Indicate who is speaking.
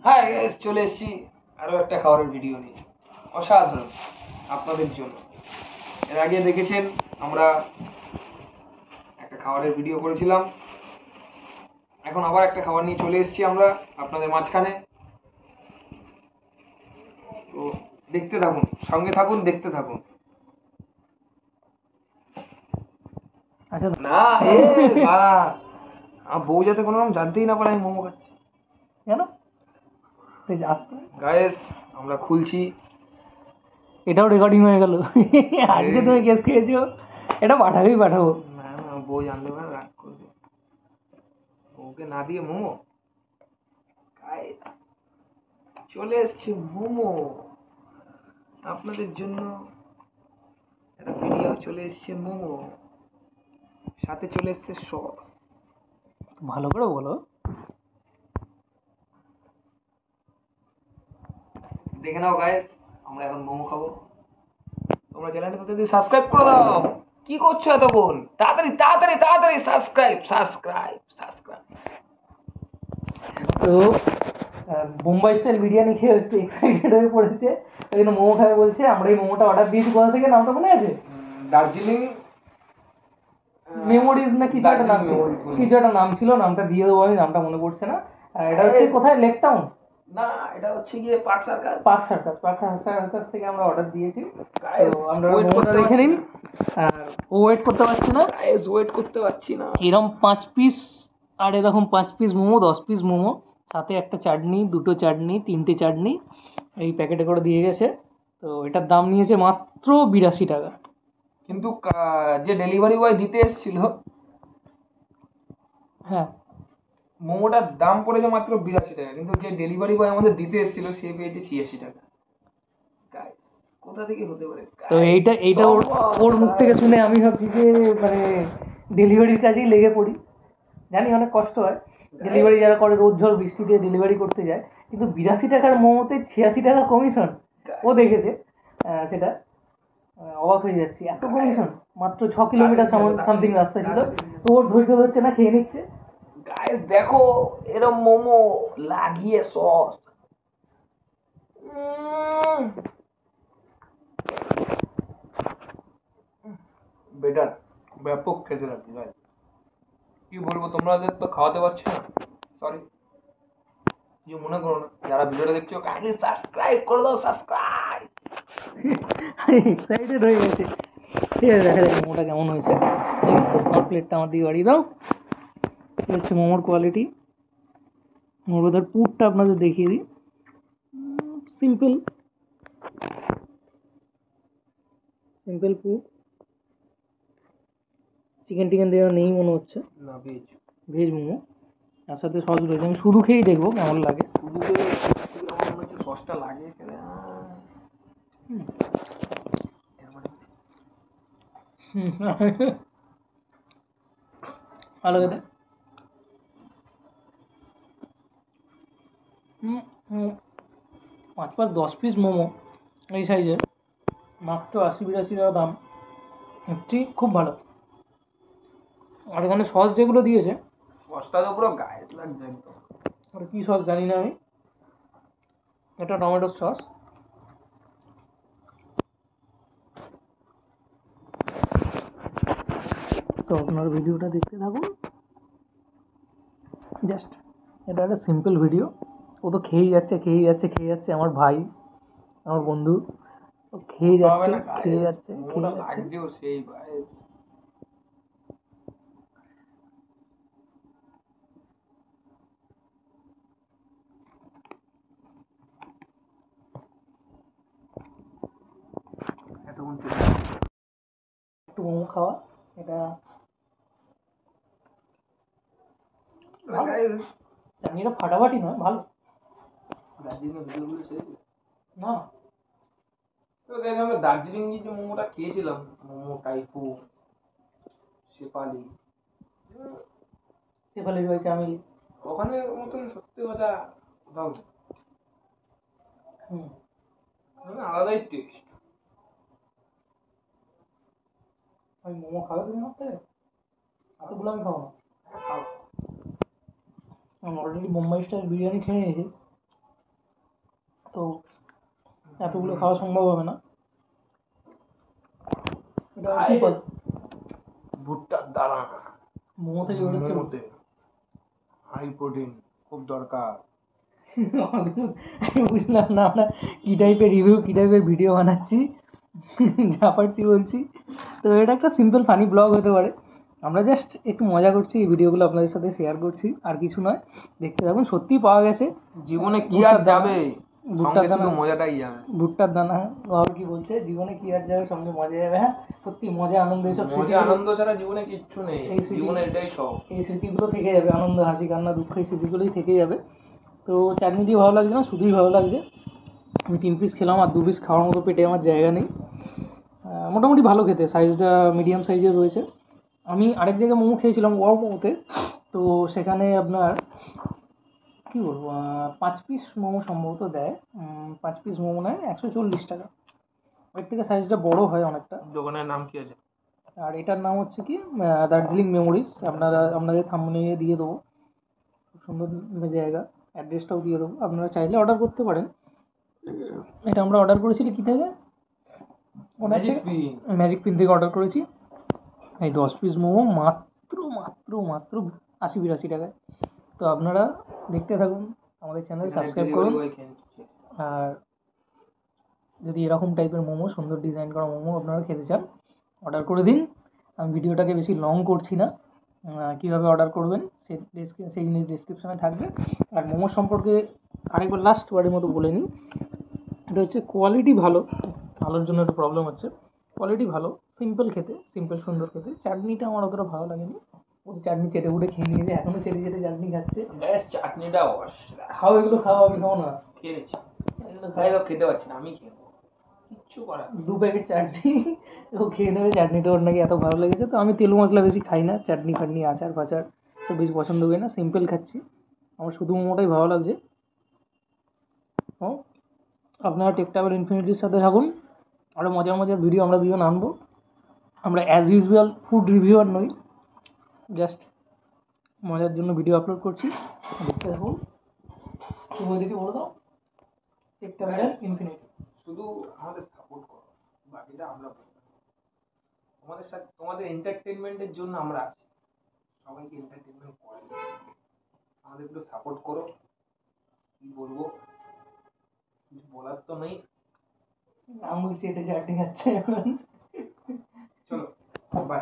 Speaker 1: হ্যাঁ চলে এসেছি আরো একটা খাবারের ভিডিও নিয়ে, অসাধারণ আপনাদের জন্য। এর আগে দেখেছেন আমরা একটা খাবারের ভিডিও করেছিলাম, এখন আবার একটা খাবার নিয়ে চলে এসেছি আমরা আপনাদের মাঝখানে। তো দেখতে থাকুন, সঙ্গে থাকুন, দেখতে থাকুন।
Speaker 2: আচ্ছা
Speaker 1: না এ বাড়া, আমার বউ যাতে কোনো রকম জানতেই না পারে আমি মোমো খাচ্ছি।
Speaker 2: কেন তুই আসতে
Speaker 1: গায়েস আমরা খুলছি।
Speaker 2: এটাও রেকর্ডিং হয়ে গেল। আজকে তুমি গেস খেয়েছো, এটা পাঠাবেই পাঠাবো।
Speaker 1: না না, বউ জানলে না রাগ করবে। বউকে না দিয়ে মোমো গাইস, চলে এসছে মোমো আপনাদের জন্য। একটা ভিডিও চলে এসছে মোমো, সাথে চলে এসছে সস।
Speaker 2: ভালো করে বলো।
Speaker 1: দেখে নাও গাইস, আমরা এখন মোমো খাবো। তোমরা চ্যানেলটা যদি সাবস্ক্রাইব করে দাও। কি করছো এতক্ষণ? তাড়াতাড়ি তাড়াতাড়ি তাড়াতাড়ি সাবস্ক্রাইব সাবস্ক্রাইব সাবস্ক্রাইব।
Speaker 2: তো বোম্বাই স্টাইল বিরিয়ানি খেয়ে একটু এক্সাইটেড হয়ে পড়েছে, ওই জন্য মোমো খাবে বলছে। আমরা এই মোমোটা অর্ডার দিয়েছি কোথা থেকে, নামটা মনে আছে?
Speaker 1: দার্জিলিং
Speaker 2: মেমোরিজ না কিছু একটা নাম ছিল, কিছু একটা নাম ছিল, নামটা দিয়ে দেবো আমি, নামটা মনে পড়ছে না। এটা হচ্ছে কোথায়, লেক টাউন?
Speaker 1: না, এটা হচ্ছে গিয়ে পার্ক সার্কাস।
Speaker 2: পার্ক সার্কাস থেকে আমরা অর্ডার দিয়েছি।
Speaker 1: Guys,
Speaker 2: তো আমরা
Speaker 1: wait
Speaker 2: মোমোটা
Speaker 1: করতে
Speaker 2: দেখে
Speaker 1: পারছি
Speaker 2: নিন।
Speaker 1: না।
Speaker 2: আর ও ওয়েট করতে পারছি না।
Speaker 1: গাইস ওয়েট করতে পারছি না।
Speaker 2: এরকম 5 পিস, আর এরকম 5 পিস মোমো, 10 পিস মোমো, সাথে একটা চাটনি, দুটো চাটনি, 3টে চাটনি এই প্যাকেটে করে দিয়ে গেছে। তো এটার দাম নিয়েছে মাত্র 82 টাকা।
Speaker 1: কিন্তু যে ডেলিভারি বয় দিতে এসেছিল,
Speaker 2: হ্যাঁ,
Speaker 1: মোমোটার দাম পড়েছে মাত্র 82 টাকা, কিন্তু যে ডেলিভারি বয় আমাদের দিতে এসেছিল সে পেয়েছে 86 টাকা। Guys, কোথা থেকে হতে পারে?
Speaker 2: তো এইটা ওর মুখ থেকে শুনে আমি ভাবছি যে মানে ডেলিভারির কাজেই লেগে পড়ি। জানি অনেক কষ্ট হয়, ডেলিভারি যারা করে রোদ ঝড় বৃষ্টিতে ডেলিভারি করতে যায়, কিন্তু 82 টাকার মোমোতে 86 টাকা কমিশন। ও দেখেছে সেটা, অবাক হয়ে যাচ্ছি, এত কমিশন। মাত্র 6 কিলোমিটার সামথিং রাস্তা ছিল, তো ওর ধৈর্য ধরছে না, খেয়ে নিচ্ছে।
Speaker 1: গাইস দেখো, এরম মোমো লাগিয়ে সস। বেটার, ব্যাপক খেতে লাগছে গাইস। কি বলবো, তোমাদের তো খাওয়াতে পারছি না, সরি। কিছু মনে করো না, যারা ভিডিওটা দেখছো কাইন্ডলি সাবস্ক্রাইব করে দাও, সাবস্ক্রাইব।
Speaker 2: এক্সাইটেড হয়ে গেছে। ঠিক আছে, দেখা যাক মোমোটা কেমন হয়েছে। আমার প্লেটটা আমার দিকে বাড়িয়ে দাও। এই হচ্ছে মোমোর কোয়ালিটি। মোমোর ভেতর পুরটা আপনাদের দেখিয়ে দিই। সিম্পল সিম্পল পুর, চিকেন টিকেন দেওয়া নেই মনে হচ্ছে,
Speaker 1: না ভেজ,
Speaker 2: ভেজ মোমো। তার সাথে সস রয়েছে, আমি শুধু খেয়েই দেখবো কেমন লাগে।
Speaker 1: শুধু করে আমার মনে হচ্ছে সসটা লাগে এখানে।
Speaker 2: ভালো খেতে। 5-10 পিস মোমো এই সাইজের, মাত্র 80-82 টাকা দাম। ঠিক খুব ভালো। আর এখানে সস যেগুলো দিয়েছে,
Speaker 1: সসটা তো পুরো গায়ে লাগছে একদম।
Speaker 2: ওটা কী সস জানি না আমি, এটা টমেটোর সস। তো আপনার ভিডিওটা দেখতে থাকুন। জাস্ট এটা একটা সিম্পল ভিডিও। ও তো খেয়েই যাচ্ছে খেয়েই যাচ্ছে খেয়ে যাচ্ছে, আমার ভাই, আমার বন্ধু, ও খেয়ে যাচ্ছে খেয়ে যাচ্ছে খেয়ে যাচ্ছে।
Speaker 1: লাগছেও সেই গায়ে। এতক্ষণ
Speaker 2: একটু মোমো খাওয়া, এটা চাটনিটা ফাটাফাটি নয়, ভালো।
Speaker 1: দার্জিলিং ভিডিওগুলো ছেড়েছে
Speaker 2: না
Speaker 1: তো গাইস, আমরা দার্জিলিং যে মোমোটা খেয়েছিলাম, মোমো টাইপো শেফালি,
Speaker 2: সেফালি রয়েছে, আমি
Speaker 1: ওখানে মতন সত্যি কথা কোথাও নেই। মানে আলাদাই টেস্ট।
Speaker 2: আমি মোমো খাবে তুমি আমার থেকে? এতগুলো আমি খাবো না। আমি অলরেডি বোম্বাই স্টাইল বিরিয়ানি খেয়ে নিয়েছি, তো এতগুলো খাওয়া সম্ভব হবে না। এটা কি বল,
Speaker 1: ভুট্টার দানা
Speaker 2: মোমো থেকে বেরোচ্ছে।
Speaker 1: মোমোতে হাই প্রোটিন খুব দরকার।
Speaker 2: আমি বুঝলাম না আমরা কি টাইপের রিভিউ, কি টাইপের ভিডিও বানাচ্ছি, যা পারছি বলছি। তো এটা একটা সিম্পল ফানি ব্লগ হতে পারে, আমরা জাস্ট একটু মজা করছি, এই ভিডিওগুলো আপনাদের সাথে শেয়ার করছি, আর কিছু নয়। দেখতে থাকুন, সত্যিই পাওয়া গেছে।
Speaker 1: জীবনে কি
Speaker 2: ভুট্টার
Speaker 1: আর
Speaker 2: দানা,
Speaker 1: যাবে,
Speaker 2: ভুট্টার
Speaker 1: সঙ্গে
Speaker 2: দানা,
Speaker 1: শুধু মজাটাই যাবে।
Speaker 2: ভুট্টার দানা। আর কি বলছে, জীবনে কি আর যাবে, সঙ্গে মজা যাবে। হ্যাঁ সত্যি, মজা আনন্দ, এইসব
Speaker 1: মজা আনন্দ ছাড়া জীবনে কিচ্ছু নেই,
Speaker 2: এই স্মৃতি,
Speaker 1: জীবনে এটাই সব।
Speaker 2: এই স্মৃতিগুলো থেকে যাবে, আনন্দ হাসি কান্না দুঃখ এই স্মৃতিগুলোই থেকে যাবে। তো চাটনি দিয়ে ভালো লাগছে না, শুধুই ভালো লাগছে। আমি 3 পিস খেলাম, আর 2 পিস খাওয়ার মতো পেটে আমার জায়গা নেই। মোটামুটি ভালো খেতে, সাইজটা মিডিয়াম সাইজের রয়েছে। আমি আরেক জায়গায় মোমো খেয়েছিলাম, ওয়াও মোমোতে। তো সেখানে আপনার কী বলবো, 5 পিস মোমো সম্ভবত দেয়, 5 পিস মোমো নেয় 140 টাকা। এর থেকে সাইজটা বড় হয় অনেকটা।
Speaker 1: দোকানের নাম কি আছে?
Speaker 2: আর এটার নাম হচ্ছে কি, দার্জিলিং মেমোরিজ। আপনাদের থাম্বনেইলে দিয়ে দেবো, খুব সুন্দর জায়গা, অ্যাড্রেসটাও দিয়ে দেবো, আপনারা চাইলে অর্ডার করতে পারেন। এটা আমরা অর্ডার করেছিলি কী থেকে,
Speaker 1: ম্যাজিক পিন।
Speaker 2: ম্যাজিক পিন থেকে অর্ডার করেছি। এই 10 পিস মোমো মাত্র মাত্র মাত্র 80-82 টাকায়। তো আপনারা দেখতে থাকুন, আমাদের চ্যানেল সাবস্ক্রাইব করুন। আর যদি এরকম টাইপের মোমো, সুন্দর ডিজাইন করা মোমো আপনারা খেতে চান, অর্ডার করে দিন। আমি ভিডিওটাকে বেশি লং করছি না, কীভাবে অর্ডার করবেন সেই জিনিস ডিসক্রিপশানে থাকবে। আর মোমো সম্পর্কে আরেকবার লাস্ট বারের মতো বলে নিই, এটা হচ্ছে কোয়ালিটি ভালো, আলোর জন্য একটু প্রবলেম হচ্ছে। কোয়ালিটি ভালো, সিম্পল খেতে, সিম্পল সুন্দর খেতে। চাটনিটা আমার অতটা ভালো লাগেনি, ওই চাটনি চেটে উঠে খেয়ে নিয়েছে, এখনও চেটে চেটে চাটনি খাচ্ছে।
Speaker 1: ব্যাস চাটনিটা
Speaker 2: খাও, এগুলো খাও, আমি খাও না,
Speaker 1: খেয়ে নিচ্ছি।
Speaker 2: এগুলো
Speaker 1: তাই
Speaker 2: খাও।
Speaker 1: তো খেতে পারছি না, আমি খেয়ে নেবো, কিচ্ছু করার নেই।
Speaker 2: 2 প্যাকেট চাটনি ও খেয়ে নেবে, চাটনিটা ওর নাকি এত ভালো লেগেছে। তো আমি তেল মশলা বেশি খাই না, চাটনি ফাটনি আচার ফাচার সব বেশি পছন্দ করি না, সিম্পল খাচ্ছি, আমার শুধু মোমোটাই ভালো লাগছে। ও, আপনারা টেক ট্রাভেল ইনফিনিটির সাথে থাকুন, আরও মজার মজার ভিডিও আমরা দুজন আনবো। আমরা অ্যাজ ইউজুয়াল ফুড রিভিউয়ার নই, জাস্ট মজার জন্য ভিডিও আপলোড করছি, দেখতে থাকুন। তুমি ওইদিকে বলে দাও, টেক ট্রাভেল ইনফিনিটি।
Speaker 1: শুধু আমাদের সাপোর্ট করো, বাকিটা আমরা করবো। তোমাদের সাথে, তোমাদের এন্টারটেনমেন্টের জন্য আমরা আছি, সবাইকে এন্টারটেনমেন্ট করে, আমাদের একটু সাপোর্ট করো। কি বলবো, কিছু বলার তো নেই।
Speaker 2: আমি বলছি এটা চাটনি খাচ্ছে এখন।
Speaker 1: চলো, বাই।